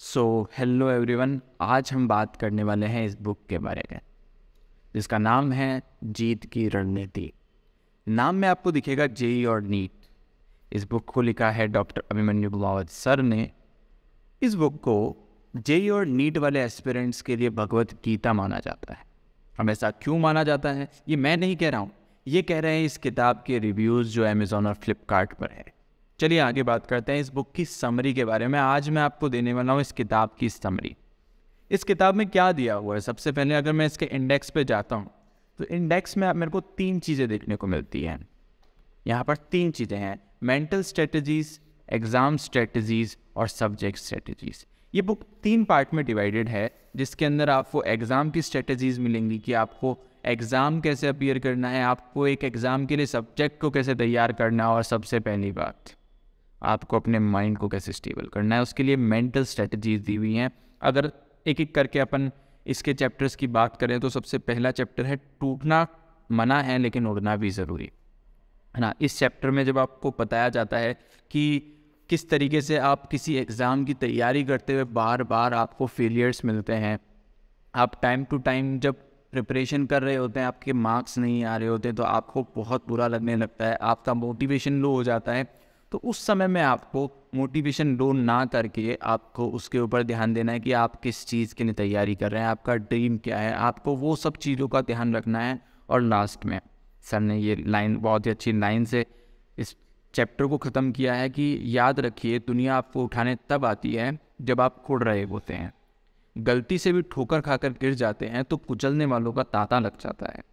Hello everyone, आज हम बात करने वाले हैं इस बुक के बारे में जिसका नाम है जीत की रणनीति। नाम में आपको दिखेगा जेई और नीट। इस बुक को लिखा है डॉक्टर अभिमन्यु कुमावत सर ने। इस बुक को जेई और नीट वाले एस्पिरेंट्स के लिए भगवत गीता माना जाता है। अब ऐसा क्यों माना जाता है ये मैं नहीं कह रहा हूँ, ये कह रहे हैं इस किताब के रिव्यूज़ जो अमेज़ॉन और फ्लिपकार्ट पर है। चलिए आगे बात करते हैं इस बुक की समरी के बारे में। आज मैं आपको देने वाला हूँ इस किताब की समरी। इस किताब में क्या दिया हुआ है, सबसे पहले अगर मैं इसके इंडेक्स पे जाता हूँ तो इंडेक्स में मेरे को 3 चीज़ें देखने को मिलती हैं। यहाँ पर 3 चीज़ें हैं: मेंटल स्ट्रेटजीज, एग्ज़ाम स्ट्रेटजीज और सब्जेक्ट स्ट्रेटजीज। ये बुक 3 पार्ट में डिवाइडेड है, जिसके अंदर आपको एग्ज़ाम की स्ट्रेटजीज मिलेंगी कि आपको एग्ज़ाम कैसे अपीयर करना है, आपको एक एग्ज़ाम के लिए सब्जेक्ट को कैसे तैयार करना है, और सबसे पहली बात आपको अपने माइंड को कैसे स्टेबल करना है, उसके लिए मेंटल स्ट्रेटजीज दी हुई हैं। अगर एक एक करके अपन इसके चैप्टर्स की बात करें तो सबसे पहला चैप्टर है टूटना मना है लेकिन उड़ना भी ज़रूरी है ना। इस चैप्टर में जब आपको बताया जाता है कि किस तरीके से आप किसी एग्ज़ाम की तैयारी करते हुए बार बार आपको फेलियर्स मिलते हैं, आप टाइम टू टाइम जब प्रिपरेशन कर रहे होते हैं आपके मार्क्स नहीं आ रहे होते तो आपको बहुत बुरा लगने लगता है, आपका मोटिवेशन लो हो जाता है। तो उस समय में आपको मोटिवेशन लो ना करके आपको उसके ऊपर ध्यान देना है कि आप किस चीज़ के लिए तैयारी कर रहे हैं, आपका ड्रीम क्या है, आपको वो सब चीज़ों का ध्यान रखना है। और लास्ट में सर ने ये लाइन, बहुत ही अच्छी लाइन से इस चैप्टर को ख़त्म किया है कि याद रखिए, दुनिया आपको उठाने तब आती है जब आप उड़ रहे होते हैं। गलती से भी ठोकर खाकर गिर जाते हैं तो कुचलने वालों का तांता लग जाता है,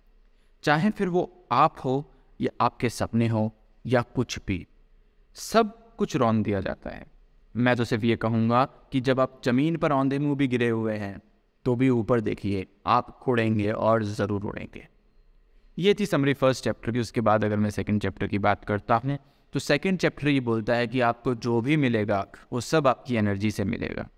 चाहे फिर वो आप हो या आपके सपने हो या कुछ भी, सब कुछ रौंद दिया जाता है। मैं तो सिर्फ ये कहूँगा कि जब आप ज़मीन पर औंधे मुँह भी गिरे हुए हैं तो भी ऊपर देखिए, आप उड़ेंगे और ज़रूर उड़ेंगे। ये थी समरी फर्स्ट चैप्टर की। उसके बाद अगर मैं सेकंड चैप्टर की बात करता हूँ तो सेकंड चैप्टर ये बोलता है कि आपको जो भी मिलेगा वो सब आपकी एनर्जी से मिलेगा।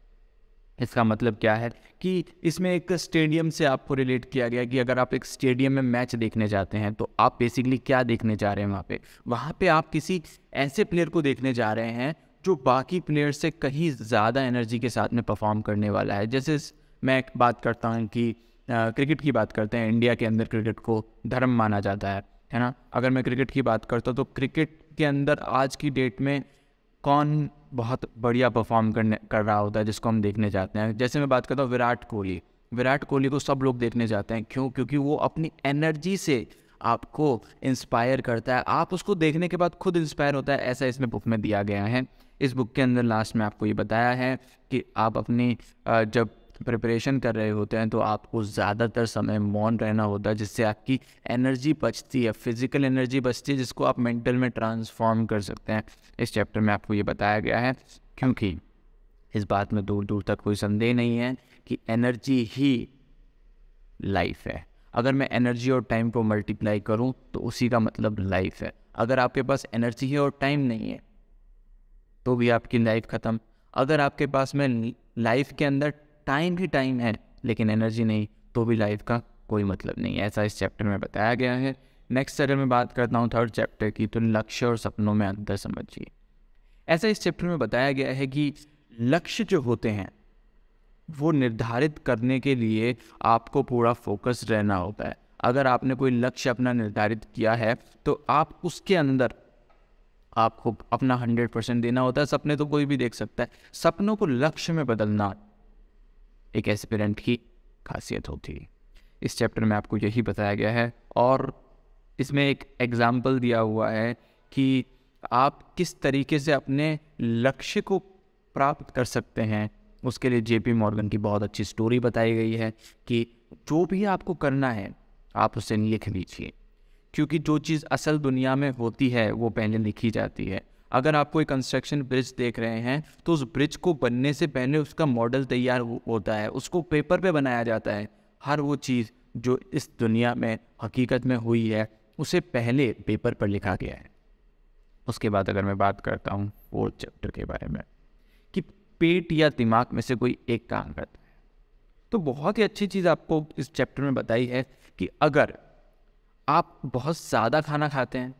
इसका मतलब क्या है कि इसमें एक स्टेडियम से आपको रिलेट किया गया कि अगर आप एक स्टेडियम में मैच देखने जाते हैं तो आप बेसिकली क्या देखने जा रहे हैं वहाँ पे आप किसी ऐसे प्लेयर को देखने जा रहे हैं जो बाकी प्लेयर से कहीं ज़्यादा एनर्जी के साथ में परफॉर्म करने वाला है। जैसे मैं एक बात करता हूँ कि क्रिकेट की बात करते हैं, इंडिया के अंदर क्रिकेट को धर्म माना जाता है ना। अगर मैं क्रिकेट की बात करता हूँ तो क्रिकेट के अंदर आज की डेट में कौन बहुत बढ़िया परफॉर्म कर रहा होता है जिसको हम देखने जाते हैं। जैसे मैं बात करता हूँ विराट कोहली को सब लोग देखने जाते हैं। क्यों? क्योंकि वो अपनी एनर्जी से आपको इंस्पायर करता है, आप उसको देखने के बाद खुद इंस्पायर होता है। ऐसा इसमें बुक में दिया गया है। इस बुक के अंदर लास्ट में आपको ये बताया है कि आप अपनी जब प्रिपरेशन कर रहे होते हैं तो आपको ज़्यादातर समय मौन रहना होता है, जिससे आपकी एनर्जी बचती है, फिजिकल एनर्जी बचती है, जिसको आप मेंटल में ट्रांसफॉर्म कर सकते हैं। इस चैप्टर में आपको ये बताया गया है, क्योंकि इस बात में दूर दूर तक कोई संदेह नहीं है कि एनर्जी ही लाइफ है। अगर मैं एनर्जी और टाइम को मल्टीप्लाई करूं तो उसी का मतलब लाइफ है। अगर आपके पास एनर्जी है और टाइम नहीं है तो भी आपकी लाइफ ख़त्म। अगर आपके पास में लाइफ के अंदर टाइम ही टाइम है लेकिन एनर्जी नहीं तो भी लाइफ का कोई मतलब नहीं है। ऐसा इस चैप्टर में बताया गया है। नेक्स्ट अगर मैं बात करता हूँ थर्ड चैप्टर की, तो लक्ष्य और सपनों में अंतर समझिए। ऐसा इस चैप्टर में बताया गया है कि लक्ष्य जो होते हैं वो निर्धारित करने के लिए आपको पूरा फोकस रहना होता है। अगर आपने कोई लक्ष्य अपना निर्धारित किया है तो आप उसके अंदर आपको अपना 100% देना होता है। सपने तो कोई भी देख सकता है, सपनों को लक्ष्य में बदलना एक एस्पिरेंट की खासियत होती है। इस चैप्टर में आपको यही बताया गया है और इसमें एक एग्जाम्पल दिया हुआ है कि आप किस तरीके से अपने लक्ष्य को प्राप्त कर सकते हैं। उसके लिए जेपी मॉर्गन की बहुत अच्छी स्टोरी बताई गई है कि जो भी आपको करना है आप उसे लिख लीजिए, क्योंकि जो चीज़ असल दुनिया में होती है वो पहले लिखी जाती है। अगर आप कोई कंस्ट्रक्शन ब्रिज देख रहे हैं तो उस ब्रिज को बनने से पहले उसका मॉडल तैयार होता है, उसको पेपर पे बनाया जाता है। हर वो चीज़ जो इस दुनिया में हकीकत में हुई है उसे पहले पेपर पर लिखा गया है। उसके बाद अगर मैं बात करता हूँ फोर्थ चैप्टर के बारे में कि पेट या दिमाग में से कोई एक काम करता है, तो बहुत ही अच्छी चीज़ आपको इस चैप्टर में बताई है कि अगर आप बहुत ज़्यादा खाना खाते हैं,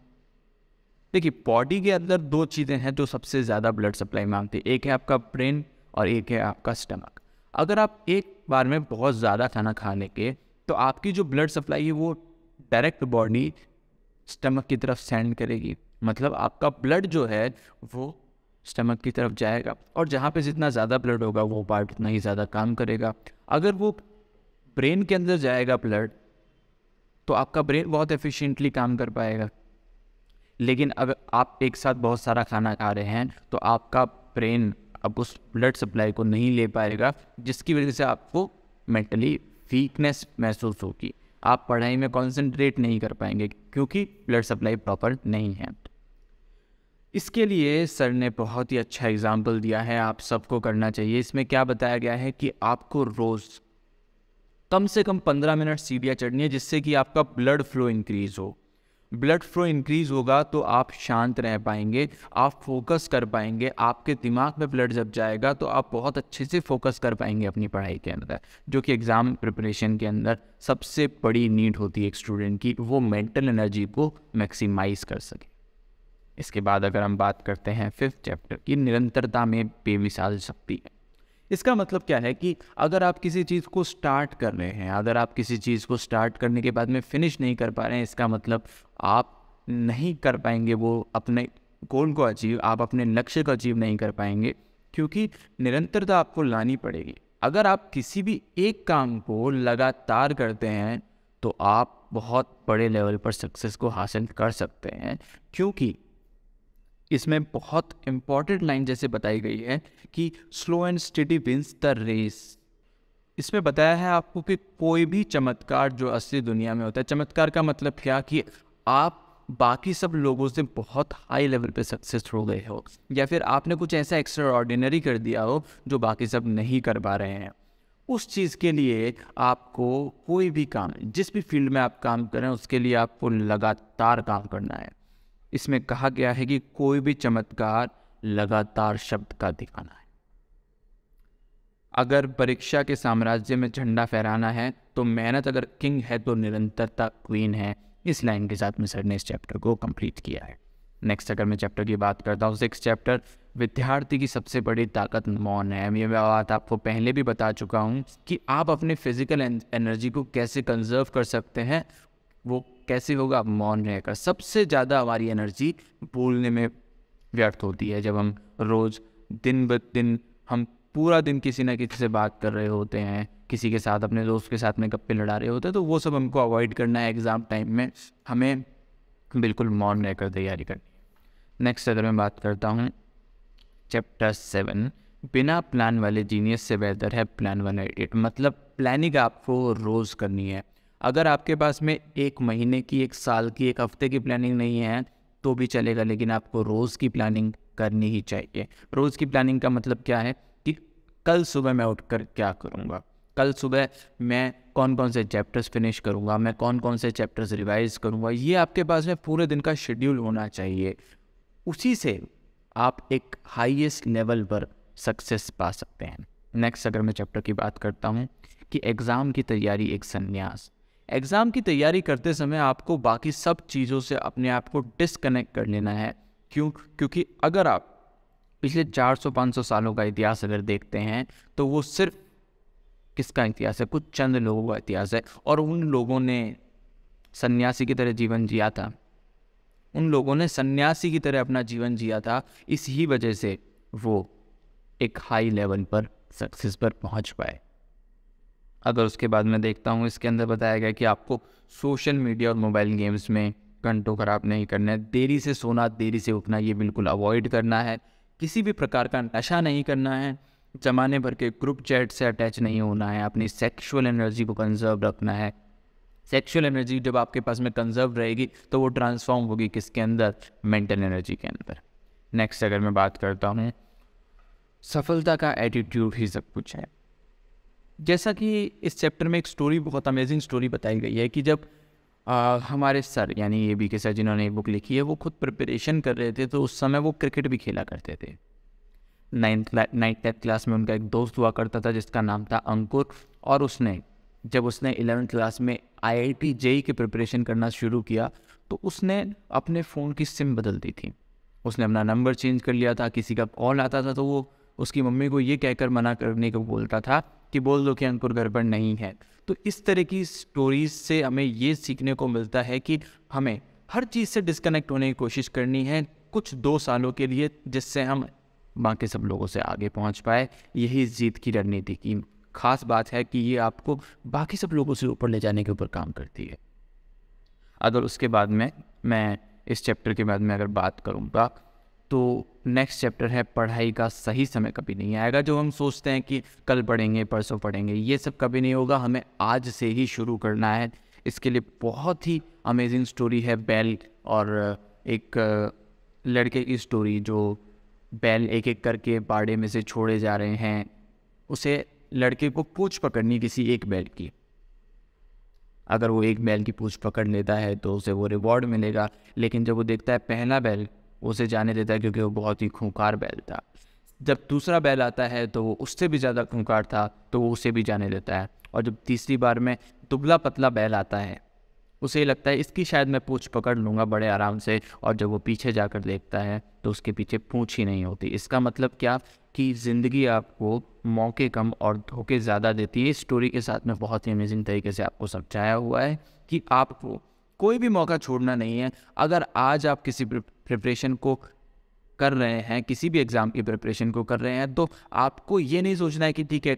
देखिए बॉडी के अंदर 2 चीज़ें हैं जो सबसे ज़्यादा ब्लड सप्लाई मांगती है। एक है आपका ब्रेन और एक है आपका स्टमक। अगर आप एक बार में बहुत ज़्यादा खाना खा लेंगे तो आपकी जो ब्लड सप्लाई है वो डायरेक्ट बॉडी स्टमक की तरफ सेंड करेगी, मतलब आपका ब्लड जो है वो स्टमक की तरफ जाएगा और जहाँ पे जितना ज़्यादा ब्लड होगा वो पार्ट उतना ही ज़्यादा काम करेगा। अगर वो ब्रेन के अंदर जाएगा ब्लड तो आपका ब्रेन बहुत एफिशिएंटली काम कर पाएगा। लेकिन अगर आप एक साथ बहुत सारा खाना खा रहे हैं तो आपका ब्रेन अब उस ब्लड सप्लाई को नहीं ले पाएगा, जिसकी वजह से आपको मेंटली वीकनेस महसूस होगी, आप पढ़ाई में कंसंट्रेट नहीं कर पाएंगे क्योंकि ब्लड सप्लाई प्रॉपर नहीं है। इसके लिए सर ने बहुत ही अच्छा एग्जाम्पल दिया है, आप सबको करना चाहिए। इसमें क्या बताया गया है कि आपको रोज़ कम से कम 15 मिनट सीढ़ियाँ चढ़नी है जिससे कि आपका ब्लड फ्लो इंक्रीज़ हो। ब्लड फ्लो इंक्रीज होगा तो आप शांत रह पाएंगे, आप फोकस कर पाएंगे, आपके दिमाग में ब्लड जब जाएगा तो आप बहुत अच्छे से फोकस कर पाएंगे अपनी पढ़ाई के अंदर, जो कि एग्ज़ाम प्रिपरेशन के अंदर सबसे बड़ी नीड होती है एक स्टूडेंट की, वो मेंटल एनर्जी को मैक्सिमाइज कर सके। इसके बाद अगर हम बात करते हैं 5th चैप्टर की, निरंतरता में बेमिसाल शक्ति है। इसका मतलब क्या है कि अगर आप किसी चीज़ को स्टार्ट कर रहे हैं, अगर आप किसी चीज़ को स्टार्ट करने के बाद में फिनिश नहीं कर पा रहे हैं, इसका मतलब आप नहीं कर पाएंगे वो अपने गोल को अचीव, आप अपने लक्ष्य को अचीव नहीं कर पाएंगे, क्योंकि निरंतरता आपको लानी पड़ेगी। अगर आप किसी भी एक काम को लगातार करते हैं तो आप बहुत बड़े लेवल पर सक्सेस को हासिल कर सकते हैं, क्योंकि इसमें बहुत इम्पॉर्टेंट लाइन जैसे बताई गई है कि slow and steady wins the race. इसमें बताया है आपको कि कोई भी चमत्कार जो असली दुनिया में होता है, चमत्कार का मतलब क्या कि आप बाकी सब लोगों से बहुत हाई लेवल पे सक्सेस हो गए हो, या फिर आपने कुछ ऐसा एक्स्ट्रा ऑर्डिनरी कर दिया हो जो बाकी सब नहीं कर पा रहे हैं। उस चीज़ के लिए आपको कोई भी काम, जिस भी फील्ड में आप काम कर रहे हैं उसके लिए आपको लगातार काम करना है। इसमें कहा गया है कि कोई भी चमत्कार लगातार शब्द का दिखाना है। अगर परीक्षा के साम्राज्य में झंडा फहराना है तो मेहनत अगर किंग है तो निरंतरता क्वीन है। इस लाइन के साथ में सर ने इस चैप्टर को कंप्लीट किया है। नेक्स्ट अगर मैं चैप्टर की बात करता हूँ, 6th चैप्टर, विद्यार्थी की सबसे बड़ी ताकत मौन है। ये बात आपको पहले भी बता चुका हूँ कि आप अपने फिजिकल एनर्जी को कैसे कंजर्व कर सकते हैं, वो कैसे होगा, आप मौन रहकर। सबसे ज़्यादा हमारी एनर्जी बोलने में व्यर्थ होती है। जब हम रोज़ दिन ब दिन हम पूरा दिन किसी ना किसी से बात कर रहे होते हैं, किसी के साथ, अपने दोस्त के साथ में गप्पे लड़ा रहे होते हैं, तो वो सब हमको अवॉइड करना है। एग्ज़ाम टाइम में हमें बिल्कुल मौन रहकर तैयारी करनी है। नेक्स्ट अगर मैं बात करता हूँ चैप्टर 7, बिना प्लान वाले जीनियस से बेहतर है प्लान वाला इडियट। मतलब प्लानिंग आपको रोज़ करनी है। अगर आपके पास में 1 महीने की, 1 साल की, 1 हफ्ते की प्लानिंग नहीं है तो भी चलेगा, लेकिन आपको रोज़ की प्लानिंग करनी ही चाहिए। रोज़ की प्लानिंग का मतलब क्या है कि कल सुबह मैं उठकर क्या करूँगा, कल सुबह मैं कौन कौन से चैप्टर्स फिनिश करूँगा, मैं कौन कौन से चैप्टर्स रिवाइज करूँगा, ये आपके पास में पूरे दिन का शेड्यूल होना चाहिए। उसी से आप एक हाईएस्ट लेवल पर सक्सेस पा सकते हैं। नेक्स्ट अगर मैं चैप्टर की बात करता हूँ कि एग्ज़ाम की तैयारी एक संन्यास। एग्ज़ाम की तैयारी करते समय आपको बाकी सब चीज़ों से अपने आप को डिस्कनेक्ट कर लेना है। क्योंकि अगर आप पिछले 400-500 सालों का इतिहास अगर देखते हैं तो वो सिर्फ किसका इतिहास है, कुछ चंद लोगों का इतिहास है। और उन लोगों ने सन्यासी की तरह जीवन जिया था, उन लोगों ने सन्यासी की तरह अपना जीवन जिया था, इसी वजह से वो एक हाई लेवल पर सक्सेस पर पहुंच पाए। अगर उसके बाद मैं देखता हूँ, इसके अंदर बताया गया कि आपको सोशल मीडिया और मोबाइल गेम्स में घंटों खराब नहीं करना है, देरी से सोना, देरी से उठना ये बिल्कुल अवॉइड करना है, किसी भी प्रकार का नशा नहीं करना है, ज़माने भर के ग्रुप चैट से अटैच नहीं होना है, अपनी सेक्सुअल एनर्जी को कंजर्व रखना है। सेक्सुअल एनर्जी जब आपके पास में कंजर्व रहेगी तो वो ट्रांसफॉर्म होगी किसके अंदर, मेंटल एनर्जी के अंदर। नेक्स्ट अगर मैं बात करता हूँ, सफलता का एटीट्यूड ही सब कुछ है। जैसा कि इस चैप्टर में एक स्टोरी, बहुत अमेजिंग स्टोरी बताई गई है कि जब हमारे सर यानी ABK के सर जिन्होंने एक बुक लिखी है, वो खुद प्रिपरेशन कर रहे थे तो उस समय वो क्रिकेट भी खेला करते थे। 9th क्लास में उनका एक दोस्त हुआ करता था जिसका नाम था अंकुर, और जब उसने 11th क्लास में IIT JEE की प्रिपरेशन करना शुरू किया तो उसने अपने फ़ोन की सिम बदल दी थी। उसने अपना नंबर चेंज कर लिया था, किसी का कॉल आता था तो वो उसकी मम्मी को ये कहकर मना करने को बोलता था कि बोल दो कि अंकुर घर पर नहीं है। तो इस तरह की स्टोरीज से हमें ये सीखने को मिलता है कि हमें हर चीज़ से डिस्कनेक्ट होने की कोशिश करनी है कुछ 2 सालों के लिए, जिससे हम बाकी सब लोगों से आगे पहुंच पाए। यही जीत की रणनीति की खास बात है कि ये आपको बाकी सब लोगों से ऊपर ले जाने के ऊपर काम करती है। अगर उसके बाद में मैं इस चैप्टर के बाद में अगर बात करूँगा तो नेक्स्ट चैप्टर है पढ़ाई का सही समय कभी नहीं आएगा। जो हम सोचते हैं कि कल पढ़ेंगे परसों पढ़ेंगे, ये सब कभी नहीं होगा, हमें आज से ही शुरू करना है। इसके लिए बहुत ही अमेजिंग स्टोरी है बेल और एक लड़के की स्टोरी, जो बैल एक एक करके बाड़े में से छोड़े जा रहे हैं। उसे लड़के को पूंछ पकड़नी किसी एक बैल की, अगर वो एक बैल की पूंछ पकड़ लेता है तो उसे वो रिवॉर्ड मिलेगा, लेकिन जब वो देखता है पहला बैल उसे जाने देता है क्योंकि वो बहुत ही खूंखार बैल था। जब दूसरा बैल आता है तो वो उससे भी ज़्यादा खूंखार था तो वो उसे भी जाने देता है। और जब तीसरी बार में दुबला पतला बैल आता है उसे ये लगता है इसकी शायद मैं पूंछ पकड़ लूँगा बड़े आराम से, और जब वो पीछे जाकर देखता है तो उसके पीछे पूंछ ही नहीं होती। इसका मतलब क्या कि ज़िंदगी आपको मौके कम और धोखे ज़्यादा देती है। इस स्टोरी के साथ में बहुत ही अमेजिंग तरीके से आपको समझाया हुआ है कि आपको कोई भी मौका छोड़ना नहीं है। अगर आज आप किसी प्रिपरेशन को कर रहे हैं, किसी भी एग्ज़ाम की प्रिपरेशन को कर रहे हैं, तो आपको ये नहीं सोचना है कि ठीक है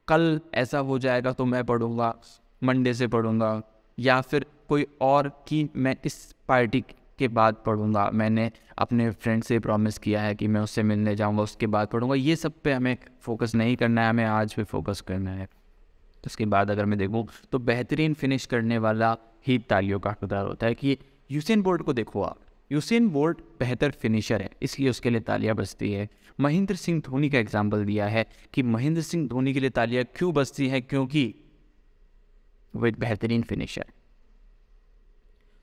कल ऐसा हो जाएगा तो मैं पढ़ूँगा, मंडे से पढ़ूँगा, या फिर कोई और कि मैं इस पार्टी के बाद पढ़ूँगा, मैंने अपने फ्रेंड से प्रॉमिस किया है कि मैं उससे मिलने जाऊँगा उसके बाद पढ़ूँगा। ये सब पे हमें फोकस नहीं करना है, हमें आज पे फोकस करना है। उसके बाद अगर मैं देखूँ तो बेहतरीन फिनिश करने वाला ही तालियों का हकदार होता है। कि यूसेन बोल्ट को देखो आप, यूसेन बोल्ट बेहतर फिनिशर है इसलिए उसके लिए तालियां बजती है। महेंद्र सिंह धोनी का एग्जाम्पल दिया है कि महेंद्र सिंह धोनी के लिए तालियां क्यों बजती है, क्योंकि वो एक बेहतरीन फिनिशर।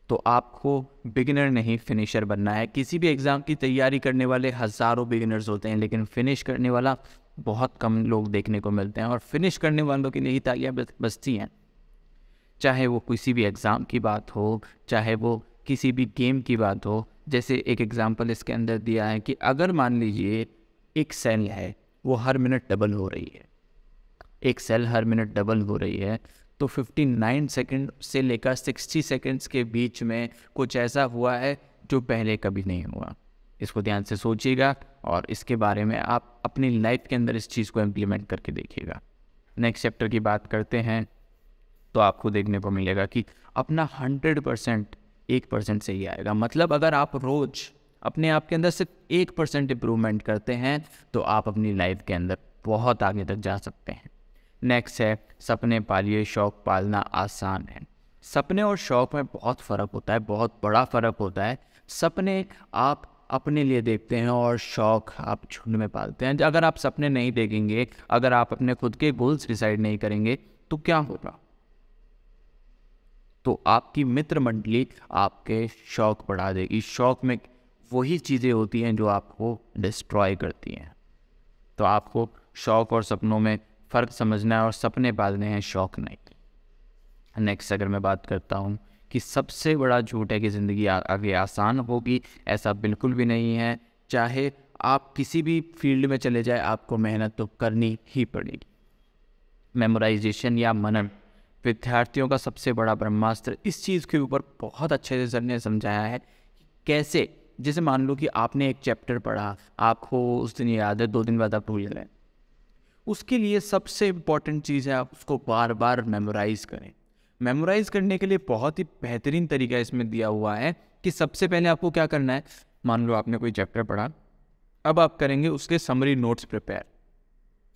तो आपको बिगिनर नहीं फिनिशर बनना है। किसी भी एग्ज़ाम की तैयारी करने वाले हज़ारों बिगिनर्स होते हैं, लेकिन फिनिश करने वाला बहुत कम लोग देखने को मिलते हैं, और फिनिश करने वालों के लिए ही तालियां बजती हैं। चाहे वो किसी भी एग्ज़ाम की बात हो, चाहे वो किसी भी गेम की बात हो। जैसे एक एग्ज़ाम्पल इसके अंदर दिया है कि अगर मान लीजिए एक सेल है वो हर मिनट डबल हो रही है, एक सेल हर मिनट डबल हो रही है, तो 59 सेकंड से लेकर 60 सेकंड्स के बीच में कुछ ऐसा हुआ है जो पहले कभी नहीं हुआ। इसको ध्यान से सोचिएगा और इसके बारे में आप अपनी लाइफ के अंदर इस चीज़ को इम्प्लीमेंट करके देखिएगा। नेक्स्ट चैप्टर की बात करते हैं तो आपको देखने को मिलेगा कि अपना 100% 1% से ही आएगा। मतलब अगर आप रोज़ अपने आप के अंदर सिर्फ 1% इम्प्रूवमेंट करते हैं तो आप अपनी लाइफ के अंदर बहुत आगे तक जा सकते हैं। नेक्स्ट है सपने पालिए, शौक़ पालना आसान है। सपने और शौक़ में बहुत फ़र्क होता है, बहुत बड़ा फ़र्क होता है। सपने आप अपने लिए देखते हैं और शौक़ आप झुंड में पालते हैं। अगर आप सपने नहीं देखेंगे, अगर आप अपने खुद के गोल्स डिसाइड नहीं करेंगे तो क्या होगा? तो आपकी मित्र मंडली आपके शौक़ बढ़ा देगी। शौक़ में वही चीज़ें होती हैं जो आपको डिस्ट्रॉय करती हैं। तो आपको शौक़ और सपनों में फ़र्क समझना है और सपने पालने हैं, शौक़ नहीं। नेक्स्ट अगर मैं बात करता हूँ कि सबसे बड़ा झूठ है कि ज़िंदगी आगे आसान होगी, ऐसा बिल्कुल भी नहीं है। चाहे आप किसी भी फील्ड में चले जाए, आपको मेहनत तो करनी ही पड़ेगी। मेमोराइजेशन या मनन विद्यार्थियों का सबसे बड़ा ब्रह्मास्त्र। इस चीज़ के ऊपर बहुत अच्छे से सर ने समझाया है कैसे। जैसे मान लो कि आपने एक चैप्टर पढ़ा, आपको उस दिन याद है, 2 दिन बाद आप भूल गए। उसके लिए सबसे इम्पॉर्टेंट चीज़ है आप उसको बार बार मेमोराइज़ करें। मेमोराइज़ करने के लिए बहुत ही बेहतरीन तरीका इसमें दिया हुआ है कि सबसे पहले आपको क्या करना है। मान लो आपने कोई चैप्टर पढ़ा, अब आप करेंगे उसके समरी नोट्स प्रिपेयर।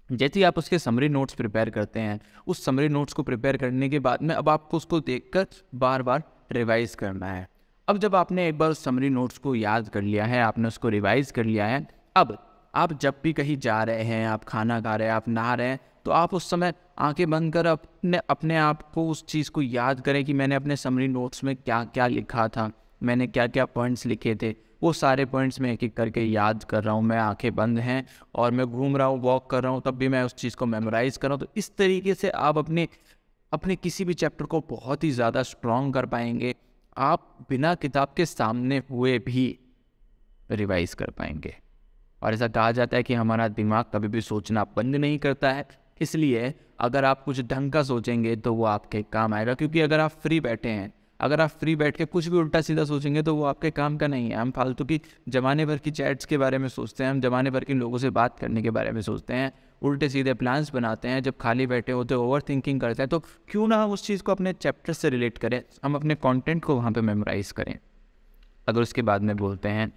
जैसे ही आप उसके समरी नोट्स प्रिपेयर करते हैं, उस समरी नोट्स को प्रिपेयर करने के बाद में अब आपको उसको देखकर बार बार रिवाइज़ करना है। अब जब आपने एक बार उस समरी नोट्स को याद कर लिया है, आपने उसको रिवाइज़ कर लिया है, अब आप जब भी कहीं जा रहे हैं, आप खाना खा रहे हैं, आप नहा रहे हैं, तो आप उस समय आंखें बंद कर अपने आप को उस चीज़ को याद करें कि मैंने अपने समरी नोट्स में क्या क्या लिखा था, मैंने क्या क्या पॉइंट्स लिखे थे। वो सारे पॉइंट्स मैं एक एक करके याद कर रहा हूँ। मैं आंखें बंद हैं और मैं घूम रहा हूँ, वॉक कर रहा हूँ, तब भी मैं उस चीज़ को मेमोराइज़ कर रहा हूँ। तो इस तरीके से आप अपने किसी भी चैप्टर को बहुत ही ज़्यादा स्ट्रॉन्ग कर पाएंगे। आप बिना किताब के सामने हुए भी रिवाइज़ कर पाएंगे। और ऐसा कहा जाता है कि हमारा दिमाग कभी भी सोचना बंद नहीं करता है, इसलिए अगर आप कुछ ढंग का सोचेंगे तो वो आपके काम आएगा। क्योंकि अगर आप फ्री बैठे हैं, अगर आप फ्री बैठ के कुछ भी उल्टा सीधा सोचेंगे तो वो आपके काम का नहीं है। हम फालतू की ज़माने भर की चैट्स के बारे में सोचते हैं, हम ज़माने भर के लोगों से बात करने के बारे में सोचते हैं, उल्टे सीधे प्लान्स बनाते हैं, जब खाली बैठे होते ओवर थिंकिंग करते हैं। तो क्यों ना हम उस चीज़ को अपने चैप्टर से रिलेट करें, हम अपने कंटेंट को वहाँ पे मेमोराइज़ करें। अगर उसके बाद में बोलते हैं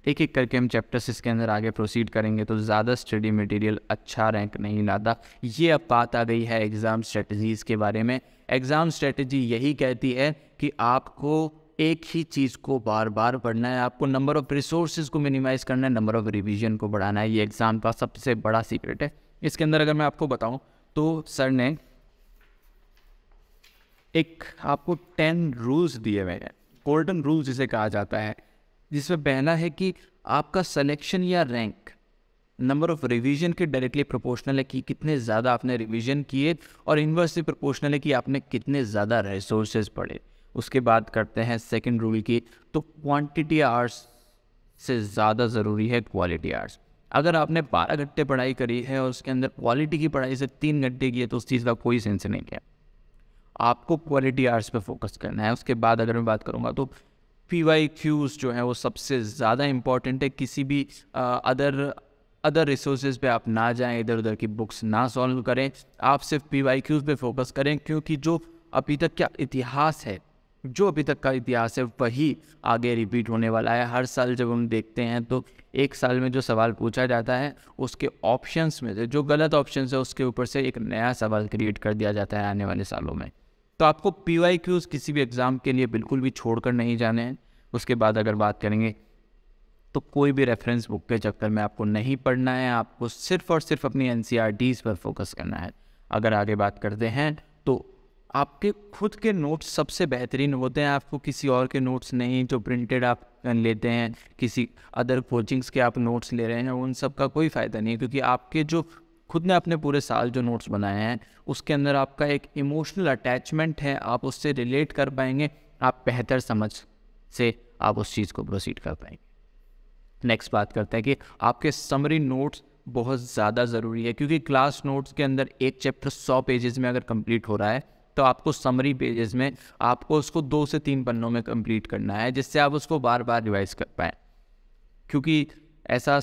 एक एक करके हम चैप्टर्स इसके अंदर आगे प्रोसीड करेंगे, तो ज़्यादा स्टडी मटेरियल अच्छा रैंक नहीं लाता। ये अब बात आ गई है एग्ज़ाम स्ट्रेटजीज़ के बारे में। एग्ज़ाम स्ट्रेटजी यही कहती है कि आपको एक ही चीज़ को बार बार पढ़ना है, आपको नंबर ऑफ़ रिसोर्सेज को मिनिमाइज़ करना है, नंबर ऑफ़ रिवीजन को बढ़ाना है। ये एग्ज़ाम का सबसे बड़ा सीक्रेट है। इसके अंदर अगर मैं आपको बताऊं तो सर ने एक आपको 10 रूल्स दिए हुए हैं, गोल्डन रूल्स जिसे कहा जाता है, जिसमें पहला है कि आपका सिलेक्शन या रैंक नंबर ऑफ़ रिवीजन के डायरेक्टली प्रोपोर्शनल है कि कितने ज़्यादा आपने रिवीजन किए, और इन्वर्सली प्रोपोर्शनल है कि आपने कितने ज़्यादा रिसोर्सेज पढ़े। उसके बाद करते हैं सेकंड रूल की, तो क्वांटिटी आवर्स से ज़्यादा ज़रूरी है क्वालिटी आवर्स। अगर आपने 12 घंटे पढ़ाई करी है और उसके अंदर क्वालिटी की पढ़ाई से 3 घंटे की है तो उस चीज़ का कोई सेंस नहीं है। आपको क्वालिटी आवर्स पे फोकस करना है। उसके बाद अगर मैं बात करूँगा तो PYQs जो है वो सबसे ज़्यादा इम्पॉर्टेंट है। किसी भी अदर रिसोर्सेज पे आप ना जाएं, इधर उधर की बुक्स ना सॉल्व करें, आप सिर्फ PYQs पे फोकस करें। क्योंकि जो अभी तक का इतिहास है वही आगे रिपीट होने वाला है। हर साल जब हम देखते हैं तो एक साल में जो सवाल पूछा जाता है उसके ऑप्शंस में से जो गलत ऑप्शंस है उसके ऊपर से एक नया सवाल क्रिएट कर दिया जाता है आने वाले सालों में। तो आपको PYQs किसी भी एग्ज़ाम के लिए बिल्कुल भी छोड़कर नहीं जाने हैं। उसके बाद अगर बात करेंगे तो कोई भी रेफरेंस बुक के चक्कर में आपको नहीं पढ़ना है, आपको सिर्फ और सिर्फ अपनी NCERTs पर फोकस करना है। अगर आगे बात करते हैं तो आपके खुद के नोट्स सबसे बेहतरीन होते हैं। आपको किसी और के नोट्स नहीं, जो प्रिंटेड आप लेते हैं, किसी अदर कोचिंग्स के आप नोट्स ले रहे हैं, उन सब का कोई फ़ायदा नहीं है। क्योंकि आपके जो खुद ने अपने पूरे साल जो नोट्स बनाए हैं उसके अंदर आपका एक इमोशनल अटैचमेंट है, आप उससे रिलेट कर पाएंगे, आप बेहतर समझ से आप उस चीज़ को प्रोसीड कर पाएंगे। नेक्स्ट बात करते हैं कि आपके समरी नोट्स बहुत ज़्यादा ज़रूरी है। क्योंकि क्लास नोट्स के अंदर एक चैप्टर 100 पेजेस में अगर कंप्लीट हो रहा है तो आपको समरी पेजेस में आपको उसको 2 से 3 पन्नों में कंप्लीट करना है, जिससे आप उसको बार बार रिवाइज कर पाएँ। क्योंकि ऐसा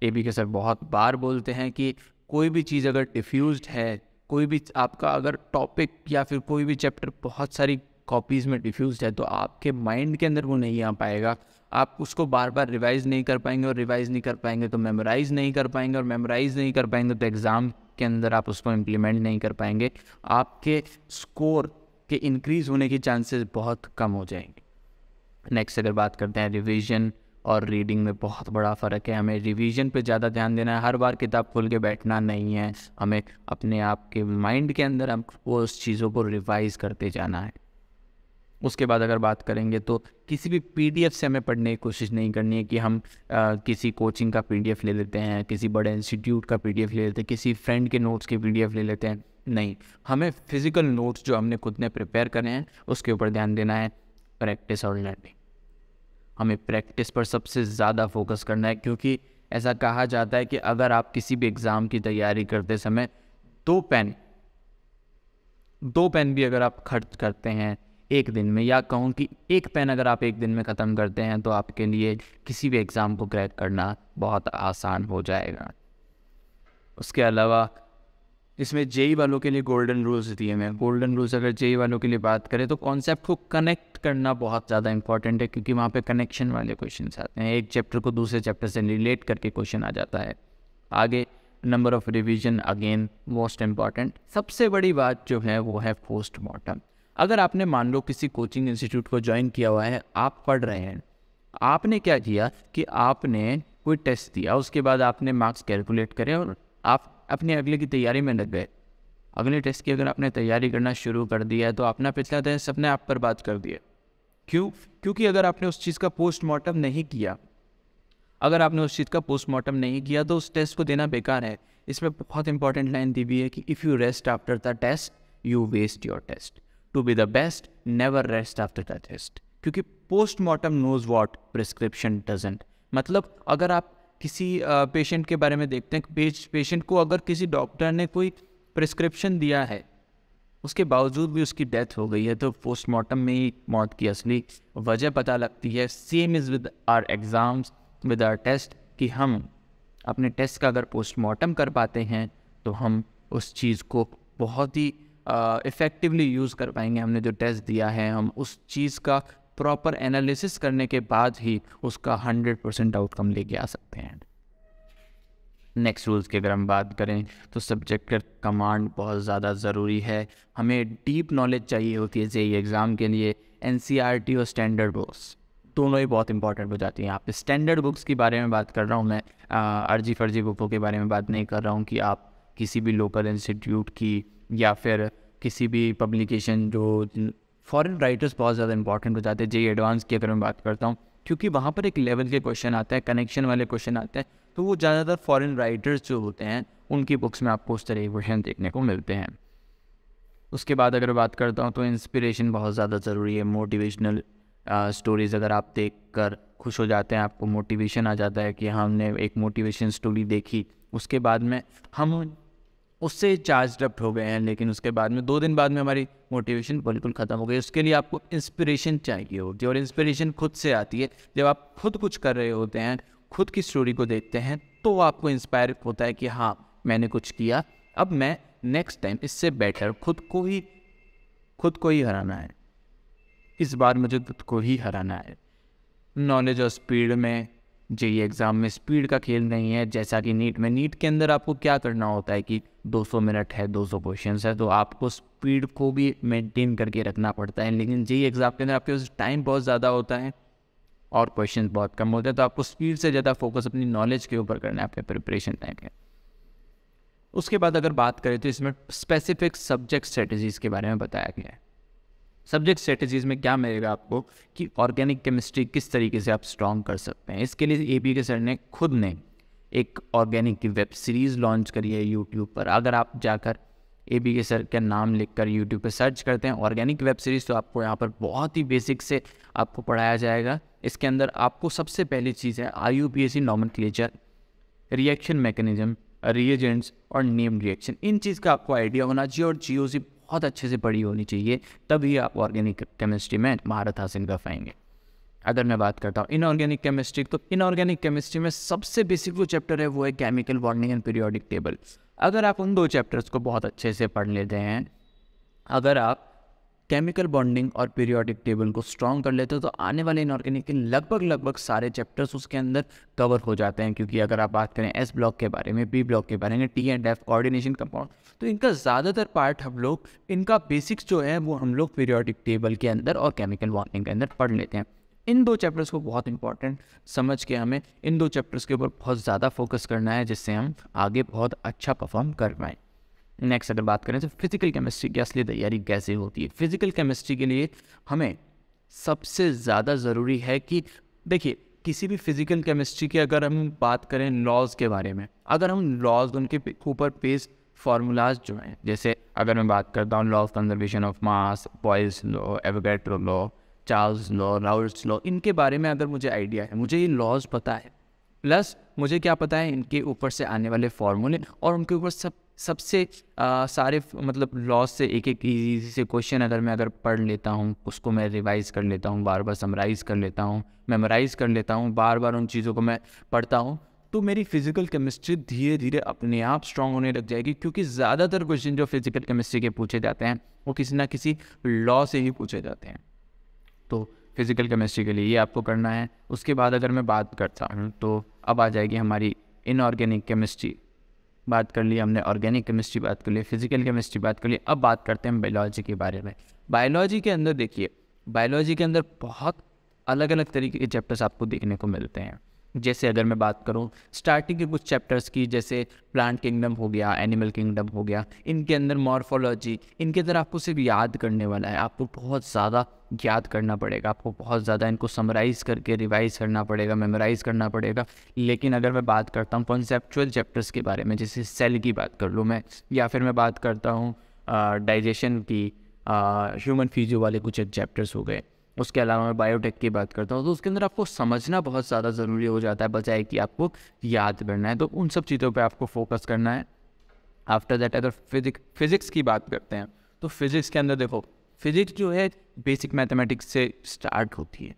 AB के सर बहुत बार बोलते हैं कि कोई भी चीज़ अगर डिफ्यूज्ड है, कोई भी आपका अगर टॉपिक या फिर कोई भी चैप्टर बहुत सारी कॉपीज़ में डिफ्यूज्ड है तो आपके माइंड के अंदर वो नहीं आ पाएगा, आप उसको बार बार रिवाइज़ नहीं कर पाएंगे, और रिवाइज़ नहीं कर पाएंगे तो मेमोराइज़ नहीं कर पाएंगे, और मेमोराइज़ नहीं कर पाएंगे तो एग्ज़ाम के अंदर आप उसको इम्प्लीमेंट नहीं कर पाएंगे। आपके स्कोर के इंक्रीज़ होने की चांसेस बहुत कम हो जाएंगे। नेक्स्ट अगर बात करते हैं रिवीजन और रीडिंग में बहुत बड़ा फ़र्क है। हमें रिवीजन पे ज़्यादा ध्यान देना है, हर बार किताब खोल के बैठना नहीं है, हमें अपने आप के माइंड के अंदर हम वो उस चीज़ों को रिवाइज़ करते जाना है। उसके बाद अगर बात करेंगे तो किसी भी PDF से हमें पढ़ने की कोशिश नहीं करनी है कि हम किसी कोचिंग का PDF ले लेते हैं, किसी बड़े इंस्टीट्यूट का PDF ले लेते हैं, किसी फ्रेंड के नोट्स के PDF ले लेते हैं। नहीं, हमें फिज़िकल नोट्स जो हमने खुद ने प्रिपेयर करे हैं उसके ऊपर ध्यान देना है। प्रैक्टिस और लर्निंग, हमें प्रैक्टिस पर सबसे ज़्यादा फोकस करना है। क्योंकि ऐसा कहा जाता है कि अगर आप किसी भी एग्ज़ाम की तैयारी करते समय 2 पेन भी अगर आप खर्च करते हैं एक दिन में, या कहूँ कि 1 पेन अगर आप एक दिन में ख़त्म करते हैं तो आपके लिए किसी भी एग्ज़ाम को क्रैक करना बहुत आसान हो जाएगा। उसके अलावा इसमें JEE वालों के लिए गोल्डन रूल्स दिए हुए हैं। गोल्डन रूल्स अगर JEE वालों के लिए बात करें तो कॉन्सेप्ट को कनेक्ट करना बहुत ज़्यादा इंपॉर्टेंट है, क्योंकि वहाँ पे कनेक्शन वाले क्वेश्चन आते हैं, एक चैप्टर को दूसरे चैप्टर से रिलेट करके क्वेश्चन आ जाता है। आगे number of revision again most important. सबसे बड़ी बात जो है वो है पोस्टमार्टम। अगर आपने मान लो किसी कोचिंग इंस्टीट्यूट को ज्वाइन किया हुआ है, आप पढ़ रहे हैं, आपने क्या किया कि आपने कोई टेस्ट दिया, उसके बाद आपने मार्क्स कैलकुलेट करे और आप अपने अगले की तैयारी में लग गए। अगले टेस्ट की अगर आपने तैयारी करना शुरू कर दिया है तो अपना पिछला टेस्ट अपने आप पर बात कर दिया। क्यों? क्योंकि अगर आपने उस चीज़ का पोस्टमार्टम नहीं किया, तो उस टेस्ट को देना बेकार है। इसमें बहुत इंपॉर्टेंट लाइन दी हुई है कि if you rest after the test you waste your test, to be the best never rest after the test. क्योंकि postmortem knows what prescription doesn't. मतलब अगर आप किसी पेशेंट के बारे में देखते हैं, पेशेंट को अगर किसी डॉक्टर ने कोई प्रिस्क्रिप्शन दिया है, उसके बावजूद भी उसकी डेथ हो गई है, तो पोस्टमार्टम में ही मौत की असली वजह पता लगती है। Same is with our exams, with our test, कि हम अपने टेस्ट का अगर पोस्टमार्टम कर पाते हैं तो हम उस चीज़ को बहुत ही इफ़ेक्टिवली यूज़ कर पाएंगे। हमने जो टेस्ट दिया है, हम उस चीज़ का प्रॉपर एनालिसिस करने के बाद ही उसका 100% आउटकम लेके आ सकते हैं। नेक्स्ट रूल्स की अगर हम बात करें तो सब्जेक्ट का कमांड बहुत ज़्यादा ज़रूरी है। हमें डीप नॉलेज चाहिए होती है जेईई एग्ज़ाम के लिए। एनसीईआरटी और स्टैंडर्ड बुक्स दोनों ही बहुत इंपॉर्टेंट हो जाती हैं। यहाँ पे स्टैंडर्ड बुक्स के बारे में बात कर रहा हूँ मैं, अर्जी फर्जी बुकों के बारे में बात नहीं कर रहा हूँ कि आप किसी भी लोकल इंस्टीट्यूट की या फिर किसी भी पब्लिकेशन, जो फॉरेन राइटर्स बहुत ज़्यादा इंपॉर्टेंट हो जाते हैं। जेईई एडवांस की अगर मैं बात करता हूँ, क्योंकि वहाँ पर एक लेवल के क्वेश्चन आते हैं, कनेक्शन वाले क्वेश्चन आते हैं, तो वो ज़्यादातर फॉरेन राइटर्स जो होते हैं उनकी बुक्स में आपको उस तरह के क्वेश्चन देखने को मिलते हैं। उसके बाद अगर बात करता हूँ तो इंस्पिरेशन बहुत ज़्यादा ज़रूरी है। मोटिवेशनल स्टोरीज़ अगर आप देख कर खुश हो जाते हैं, आपको मोटिवेशन आ जाता है कि हमने एक मोटिवेशन स्टोरी देखी, उसके बाद में हम उससे चार्ज अप हो गए हैं, लेकिन उसके बाद में 2 दिन बाद में हमारी मोटिवेशन बिल्कुल ख़त्म हो गई। उसके लिए आपको इंस्पिरेशन चाहिए होती है, और इंस्पिरेशन खुद से आती है। जब आप खुद कुछ कर रहे होते हैं, खुद की स्टोरी को देखते हैं, तो आपको इंस्पायर होता है कि हाँ, मैंने कुछ किया, अब मैं नेक्स्ट टाइम इससे बेटर खुद को ही हराना है, इस बार मुझे खुद को ही हराना है। नॉलेज और स्पीड में जेईई एग्ज़ाम में स्पीड का खेल नहीं है, जैसा कि नीट के अंदर आपको क्या करना होता है कि 200 मिनट है, 200 क्वेश्चंस है, तो आपको स्पीड को भी मेंटेन करके रखना पड़ता है। लेकिन जेईई एग्ज़ाम के अंदर आपके पास टाइम बहुत ज़्यादा होता है और क्वेश्चंस बहुत कम होते हैं, तो आपको स्पीड से ज़्यादा फोकस अपनी नॉलेज के ऊपर करना है, अपने प्रिपरेशन टाइम के। उसके बाद अगर बात करें तो इसमें स्पेसिफिक सब्जेक्ट स्ट्रेटजीज़ के बारे में बताया गया है। सब्जेक्ट स्ट्रेटजीज़ में क्या मिलेगा आपको कि ऑर्गेनिक केमिस्ट्री किस तरीके से आप स्ट्रॉन्ग कर सकते हैं। इसके लिए एबी के सर ने खुद ने एक ऑर्गेनिक की वेब सीरीज़ लॉन्च करी है यूट्यूब पर। अगर आप जाकर एबी के सर का नाम लिखकर यूट्यूब पर सर्च करते हैं ऑर्गेनिक वेब सीरीज़, तो आपको यहाँ पर बहुत ही बेसिक से आपको पढ़ाया जाएगा। इसके अंदर आपको सबसे पहली चीज़ है IUPAC nomenclature, reaction mechanism, reagents और नेम रिएक्शन। इन चीज़ का आपको आइडिया होना चाहिए और GOC बहुत अच्छे से पढ़ी होनी चाहिए, तभी आप ऑर्गेनिक केमिस्ट्री में महारत हासिल कर पाएंगे। अगर मैं बात करता हूँ इनऑर्गेनिक केमिस्ट्री, तो इनऑर्गेनिक केमिस्ट्री में सबसे बेसिक जो चैप्टर है वो है chemical bonding and periodic table. अगर आप उन 2 चैप्टर्स को बहुत अच्छे से पढ़ लेते हैं, अगर आप केमिकल बॉन्डिंग और पीरियोडिक टेबल को स्ट्रॉन्ग कर लेते हो, तो आने वाले इनऑर्गेनिक के लगभग सारे चैप्टर्स उसके अंदर कवर हो जाते हैं। क्योंकि अगर आप बात करें S ब्लॉक के बारे में, B ब्लॉक के बारे में, T and F coordination compound, तो इनका ज़्यादातर पार्ट हम लोग, इनका बेसिक्स जो है वो हम लोग पीरियोडिक टेबल के अंदर और केमिकल बॉन्डिंग के अंदर पढ़ लेते हैं। इन 2 चैप्टर्स को बहुत इंपॉर्टेंट समझ के हमें इन 2 चैप्टर्स के ऊपर बहुत ज़्यादा फोकस करना है, जिससे हम आगे बहुत अच्छा परफॉर्म कर पाएँ। नेक्स्ट अगर बात करें तो फिजिकल केमिस्ट्री की असली तैयारी कैसे होती है। फिजिकल केमिस्ट्री के लिए हमें सबसे ज़्यादा ज़रूरी है कि देखिए, किसी भी फिजिकल केमिस्ट्री की अगर हम बात करें लॉज के बारे में, अगर हम लॉज उनके ऊपर बेस्ड फार्मूलाज जो हैं, जैसे अगर मैं बात करता हूँ law of conservation of mass, Boyle's law, Avogadro law, Charles law, Raoult's law, इनके बारे में अगर मुझे आइडिया है, मुझे ये लॉज पता है, प्लस मुझे क्या पता है इनके ऊपर से आने वाले फार्मूले, और उनके ऊपर सबसे सारे मतलब लॉज से एक इजी से क्वेश्चन अगर पढ़ लेता हूँ, उसको मैं रिवाइज़ कर लेता हूँ, बार बार समराइज़ कर लेता हूँ, मेमोराइज़ कर लेता हूँ, बार बार उन चीज़ों को मैं पढ़ता हूँ, तो मेरी फिजिकल केमिस्ट्री धीरे धीरे अपने आप स्ट्रांग होने लग जाएगी। क्योंकि ज़्यादातर क्वेश्चन जो फिजिकल केमिस्ट्री के पूछे जाते हैं वो किसी ना किसी लॉ से ही पूछे जाते हैं। तो फिजिकल केमिस्ट्री के लिए ये आपको करना है। उसके बाद अगर मैं बात करता हूँ तो अब आ जाएगी हमारी इनऑर्गेनिक केमिस्ट्री। बात कर ली हमने, ऑर्गेनिक केमिस्ट्री बात कर ली, फिजिकल केमिस्ट्री बात कर ली। अब बात करते हैं बायोलॉजी के बारे में। बायोलॉजी के अंदर देखिए, बायोलॉजी के अंदर बहुत अलग अलग तरीके के चैप्टर्स आपको देखने को मिलते हैं। जैसे अगर मैं बात करूं स्टार्टिंग के कुछ चैप्टर्स की, जैसे प्लांट किंगडम हो गया, एनिमल किंगडम हो गया, इनके अंदर मॉर्फोलॉजी, इनके अंदर आपको सिर्फ याद करने वाला है, आपको बहुत ज़्यादा याद करना पड़ेगा, आपको बहुत ज़्यादा इनको समराइज़ करके रिवाइज़ करना पड़ेगा, मेमोराइज़ करना पड़ेगा। लेकिन अगर मैं बात करता हूँ कॉन्सेप्चुअल चैप्टर्स के बारे में, जैसे सेल की बात कर लूँ मैं, या फिर मैं बात करता हूँ डाइजेशन की, ह्यूमन फिजियो वाले कुछ चैप्टर्स हो गए, उसके अलावा मैं बायोटेक की बात करता हूँ, तो उसके अंदर आपको समझना बहुत ज़्यादा ज़रूरी हो जाता है बजाय कि आपको याद करना है। तो उन सब चीज़ों पे आपको फोकस करना है। आफ्टर दैट अगर फिज़िक्स की बात करते हैं तो फिज़िक्स के अंदर देखो, फिज़िक्स जो है बेसिक मैथमेटिक्स से स्टार्ट होती है।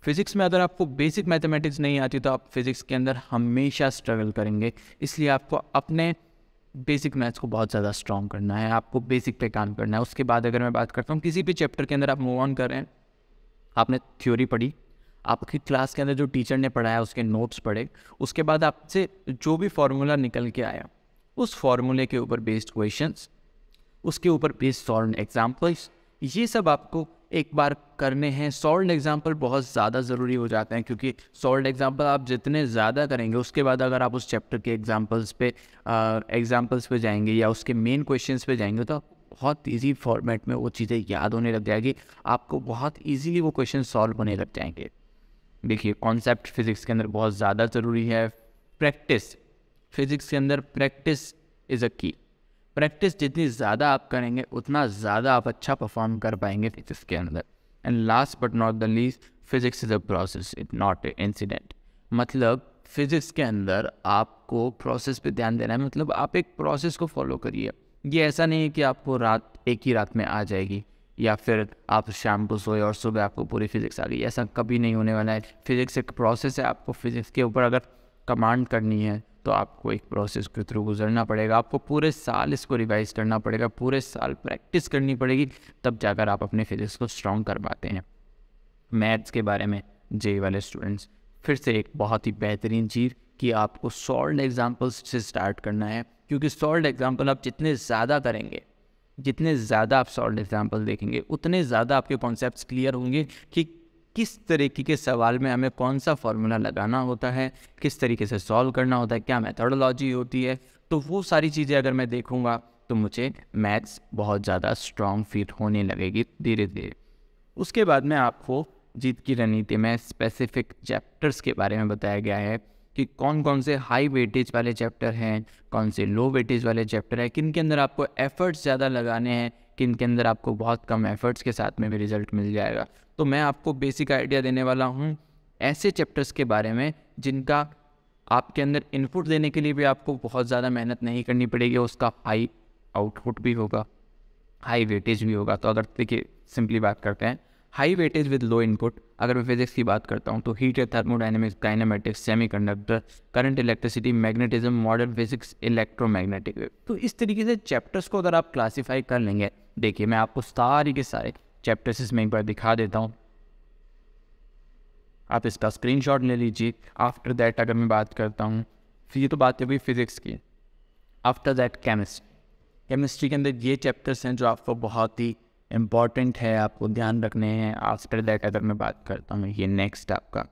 फिज़िक्स में अगर आपको बेसिक मैथमेटिक्स नहीं आती तो आप फिज़िक्स के अंदर हमेशा स्ट्रगल करेंगे। इसलिए आपको अपने बेसिक मैथ्स को बहुत ज़्यादा स्ट्रॉन्ग करना है, आपको बेसिक पे काम करना है। उसके बाद अगर मैं बात करता हूँ किसी भी चैप्टर के अंदर आप मूव ऑन कर रहे हैं, आपने थ्योरी पढ़ी, आपकी क्लास के अंदर जो टीचर ने पढ़ाया उसके नोट्स पढ़े, उसके बाद आपसे जो भी फार्मूला निकल के आया उस फार्मूले के ऊपर बेस्ड क्वेश्चंस, उसके ऊपर बेस्ड सॉल्व्ड एग्जाम्पल्स, ये सब आपको एक बार करने हैं। सॉल्व्ड एग्जाम्पल बहुत ज़्यादा ज़रूरी हो जाते हैं, क्योंकि सॉल्व्ड एग्जाम्पल आप जितने ज़्यादा करेंगे उसके बाद अगर आप उस चैप्टर के एग्जाम्पल्स पे जाएंगे या उसके मेन क्वेश्चंस पे जाएंगे तो बहुत इजी फॉर्मेट में वो चीज़ें याद होने लग जाएगी, आपको बहुत इजीली वो क्वेश्चन सॉल्व होने लग जाएंगे। देखिए, कॉन्सेप्ट फिज़िक्स के अंदर बहुत ज़्यादा ज़रूरी है। प्रैक्टिस, फिज़िक्स के अंदर प्रैक्टिस इज़ अ की। प्रैक्टिस जितनी ज़्यादा आप करेंगे उतना ज़्यादा आप अच्छा परफॉर्म कर पाएंगे फिजिक्स के अंदर। And last but not the least, physics is a process, it not a incident. मतलब फिजिक्स के अंदर आपको प्रोसेस पे ध्यान देना है, मतलब आप एक प्रोसेस को फॉलो करिए। ये ऐसा नहीं है कि आपको एक ही रात में आ जाएगी या फिर आप शाम को सोए और सुबह आपको पूरी फिजिक्स आ गई, ऐसा कभी नहीं होने वाला है। फिजिक्स एक प्रोसेस है, आपको फिजिक्स के ऊपर अगर कमांड करनी है तो आपको एक प्रोसेस के थ्रू गुजरना पड़ेगा, आपको पूरे साल इसको रिवाइज करना पड़ेगा, पूरे साल प्रैक्टिस करनी पड़ेगी, तब जाकर आप अपने फिजिक्स को स्ट्रॉन्ग कर पाते हैं। मैथ्स के बारे में जे वाले स्टूडेंट्स, फिर से एक बहुत ही बेहतरीन चीज़ कि आपको सॉल्व्ड एग्जाम्पल्स से स्टार्ट करना है, क्योंकि सॉल्व्ड एग्जाम्पल आप जितने ज़्यादा करेंगे, जितने ज़्यादा आप सॉल्व्ड एग्जाम्पल देखेंगे, उतने ज़्यादा आपके कॉन्सेप्ट्स क्लियर होंगे कि किस तरीके के सवाल में हमें कौन सा फार्मूला लगाना होता है, किस तरीके से सॉल्व करना होता है, क्या मेथोडोलॉजी होती है। तो वो सारी चीज़ें अगर मैं देखूंगा तो मुझे मैथ्स बहुत ज़्यादा स्ट्रॉन्ग फील होने लगेगी धीरे धीरे। उसके बाद में आपको जीत की रणनीति में स्पेसिफिक चैप्टर्स के बारे में बताया गया है कि कौन कौन से हाई वेटेज वाले चैप्टर हैं, कौन से लो वेटेज वाले चैप्टर हैं, किन के अंदर आपको एफर्ट्स ज़्यादा लगाने हैं, किन के अंदर आपको बहुत कम एफर्ट्स के साथ में भी रिजल्ट मिल जाएगा। तो मैं आपको बेसिक आइडिया देने वाला हूँ ऐसे चैप्टर्स के बारे में जिनका आपके अंदर इनपुट देने के लिए भी आपको बहुत ज़्यादा मेहनत नहीं करनी पड़ेगी, उसका हाई आउटपुट भी होगा, हाई वेटेज भी होगा। तो अगर देखिए सिंपली बात करते हैं, high weightage with low input, अगर मैं फिजिक्स की बात करता हूँ तो हीट या thermodynamics, kinematics, semiconductor, current, electricity, magnetism, modern physics, electromagnetic wave. तो इस तरीके से चैप्टर्स को अगर आप क्लासीफाई कर लेंगे, देखिए मैं आपको सारी के सारे चैप्टर्स इसमें एक बार दिखा देता हूँ, आप इसका स्क्रीनशॉट ले लीजिए। आफ्टर दैट अगर मैं बात करता हूँ, फिर ये तो बात है भाई फिजिक्स की। आफ्टर दैट केमिस्ट्री के अंदर ये चैप्टर्स हैं जो आपको बहुत ही इम्पॉर्टेंट है, आपको ध्यान रखने हैं। आफ्टर दैट अगर मैं बात करता हूँ, ये नेक्स्ट आपका,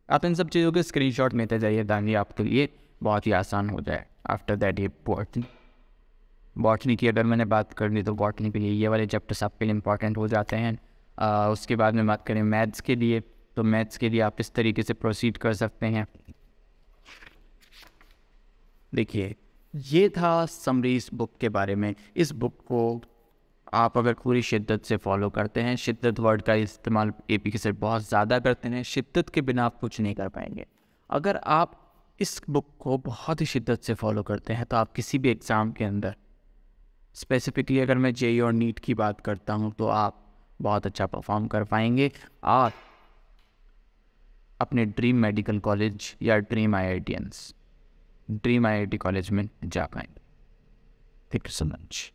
आप इन सब चीज़ों के स्क्रीनशॉट लेते जाइए ताकि आपके लिए बहुत ही आसान हो जाए। आफ्टर दैट ये बॉटनी की अगर मैंने बात कर ली तो बॉटनी के लिए ये वाले चैप्टर्स आपके लिए इंपॉर्टेंट हो जाते हैं। उसके बाद में बात करें मैथ्स के लिए, तो मैथ्स के लिए आप इस तरीके से प्रोसीड कर सकते हैं। देखिए ये था समरी इस बुक के बारे में। इस बुक को आप अगर पूरी शिद्दत से फॉलो करते हैं, शिद्दत वर्ड का इस्तेमाल एपीके से बहुत ज़्यादा करते हैं, शिद्दत के बिना आप कुछ नहीं कर पाएंगे। अगर आप इस बुक को बहुत ही शिद्दत से फॉलो करते हैं तो आप किसी भी एग्ज़ाम के अंदर, स्पेसिफिकली अगर मैं जेईई और नीट की बात करता हूँ, तो आप बहुत अच्छा परफॉर्म कर पाएंगे और अपने ड्रीम मेडिकल कॉलेज या ड्रीम आईआईटी कॉलेज में जा पाएंगे। Thank you so much.